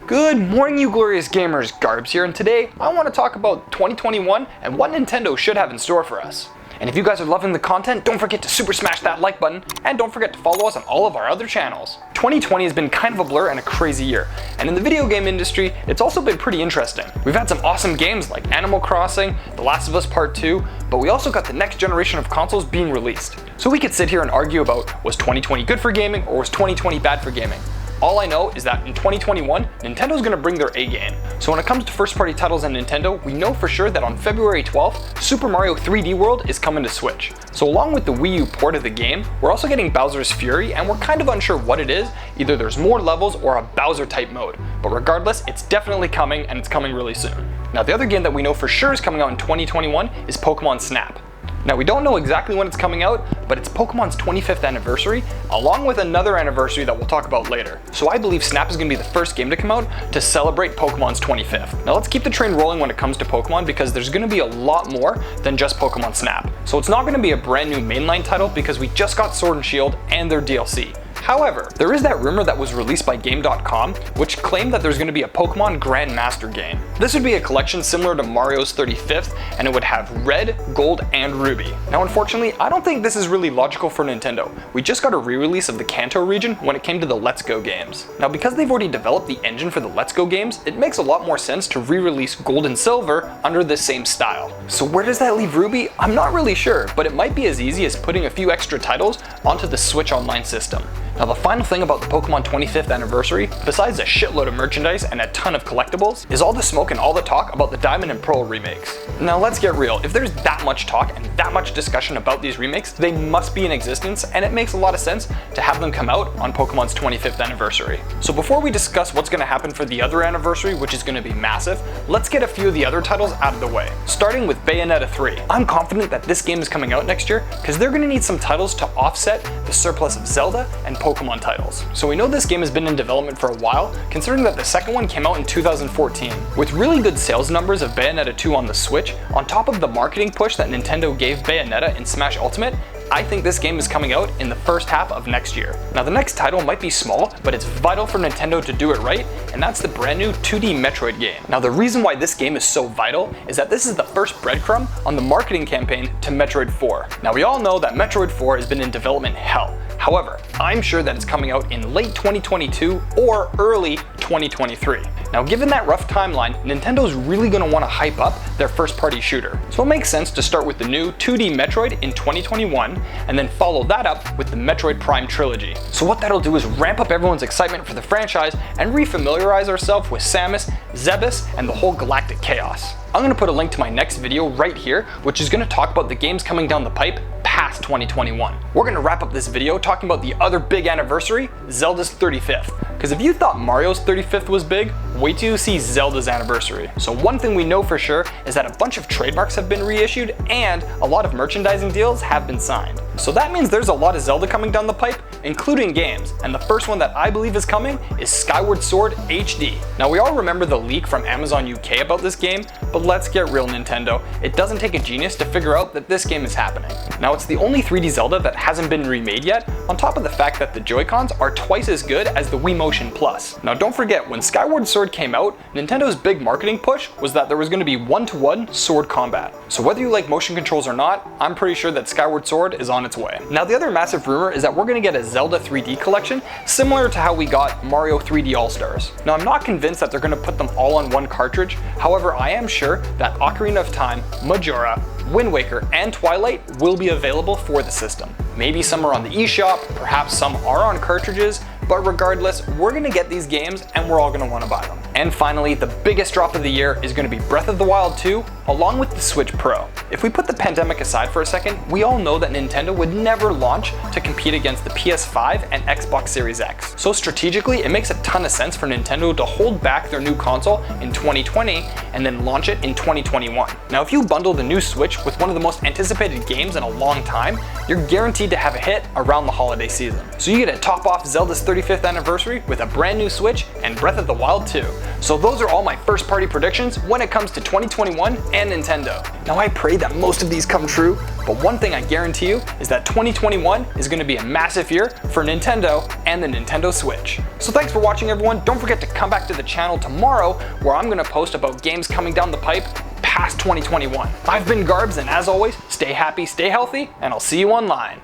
Good morning, you glorious gamers. Garbs here, and today I want to talk about 2021 and what Nintendo should have in store for us. And if you guys are loving the content, don't forget to super smash that like button, and don't forget to follow us on all of our other channels. 2020 has been kind of a blur and a crazy year, and in the video game industry, it's also been pretty interesting. We've had some awesome games like Animal Crossing, The Last of Us Part 2, but we also got the next generation of consoles being released. So we could sit here and argue about, was 2020 good for gaming or was 2020 bad for gaming? All I know is that in 2021, Nintendo's gonna bring their A game. So when it comes to first party titles on Nintendo, we know for sure that on February 12th, Super Mario 3D World is coming to Switch. So along with the Wii U port of the game, we're also getting Bowser's Fury, and we're kind of unsure what it is. Either there's more levels or a Bowser type mode. But regardless, it's definitely coming, and it's coming really soon. Now the other game that we know for sure is coming out in 2021 is Pokemon Snap. Now we don't know exactly when it's coming out, but it's Pokemon's 25th anniversary, along with another anniversary that we'll talk about later. So I believe Snap is going to be the first game to come out to celebrate Pokemon's 25th. Now let's keep the train rolling when it comes to Pokemon, because there's going to be a lot more than just Pokemon Snap. So it's not going to be a brand new mainline title because we just got Sword and Shield and their DLC. However, there is that rumor that was released by Game.com, which claimed that there's going to be a Pokemon Grandmaster game. This would be a collection similar to Mario's 35th, and it would have Red, Gold, and Ruby. Now unfortunately, I don't think this is really logical for Nintendo. We just got a re-release of the Kanto region when it came to the Let's Go games. Now because they've already developed the engine for the Let's Go games, it makes a lot more sense to re-release Gold and Silver under the same style. So where does that leave Ruby? I'm not really sure, but it might be as easy as putting a few extra titles onto the Switch Online system. Now the final thing about the Pokemon 25th anniversary, besides a shitload of merchandise and a ton of collectibles, is all the smoke and all the talk about the Diamond and Pearl remakes. Now let's get real, if there's that much talk and that much discussion about these remakes, they must be in existence, and it makes a lot of sense to have them come out on Pokemon's 25th anniversary. So before we discuss what's going to happen for the other anniversary, which is going to be massive, let's get a few of the other titles out of the way. Starting with Bayonetta 3. I'm confident that this game is coming out next year, because they're going to need some titles to offset the surplus of Zelda and Pokemon titles. So we know this game has been in development for a while, considering that the second one came out in 2014. With really good sales numbers of Bayonetta 2 on the Switch, on top of the marketing push that Nintendo gave Bayonetta in Smash Ultimate, I think this game is coming out in the first half of next year. Now the next title might be small, but it's vital for Nintendo to do it right, and that's the brand new 2D Metroid game. Now the reason why this game is so vital is that this is the first breadcrumb on the marketing campaign to Metroid 4. Now we all know that Metroid 4 has been in development hell. However, I'm sure that it's coming out in late 2022 or early 2023. Now given that rough timeline, Nintendo's really going to want to hype up their first party shooter. So it makes sense to start with the new 2D Metroid in 2021 and then follow that up with the Metroid Prime trilogy. So what that'll do is ramp up everyone's excitement for the franchise and refamiliarize ourselves with Samus, Zebes, and the whole galactic chaos. I'm going to put a link to my next video right here, which is going to talk about the games coming down the pipe past 2021. We're going to wrap up this video talking about the other big anniversary, Zelda's 35th. Because if you thought Mario's 35th was big, wait till you see Zelda's anniversary. So one thing we know for sure is that a bunch of trademarks have been reissued and a lot of merchandising deals have been signed. So that means there's a lot of Zelda coming down the pipe, including games, and the first one that I believe is coming is Skyward Sword HD. Now we all remember the leak from Amazon UK about this game, but let's get real, Nintendo. It doesn't take a genius to figure out that this game is happening. Now it's the only 3D Zelda that hasn't been remade yet, on top of the fact that the Joy-Cons are twice as good as the Wii Motion Plus. Now don't forget, when Skyward Sword came out, Nintendo's big marketing push was that there was going to be one-to-one sword combat. So whether you like motion controls or not, I'm pretty sure that Skyward Sword is on its way. Now the other massive rumor is that we're going to get a Zelda 3D collection, similar to how we got Mario 3D All-Stars. Now I'm not convinced that they're going to put them all on one cartridge, however I am sure that Ocarina of Time, Majora, Wind Waker, and Twilight will be available for the system. Maybe some are on the eShop, perhaps some are on cartridges, but regardless, we're going to get these games and we're all going to want to buy them. And finally, the biggest drop of the year is going to be Breath of the Wild 2, along with the Switch Pro. If we put the pandemic aside for a second, we all know that Nintendo would never launch to compete against the PS5 and Xbox Series X. So strategically, it makes a ton of sense for Nintendo to hold back their new console in 2020 and then launch it in 2021. Now, if you bundle the new Switch with one of the most anticipated games in a long time, you're guaranteed to have a hit around the holiday season. So you get to top off Zelda's 35th anniversary with a brand new Switch and Breath of the Wild 2. So those are all my first party predictions when it comes to 2021 and Nintendo. Now I pray that most of these come true, but one thing I guarantee you is that 2021 is going to be a massive year for Nintendo and the Nintendo Switch. So thanks for watching, everyone. Don't forget to come back to the channel tomorrow where I'm going to post about games coming down the pipe past 2021. I've been Garbs, and as always, stay happy, stay healthy, and I'll see you online.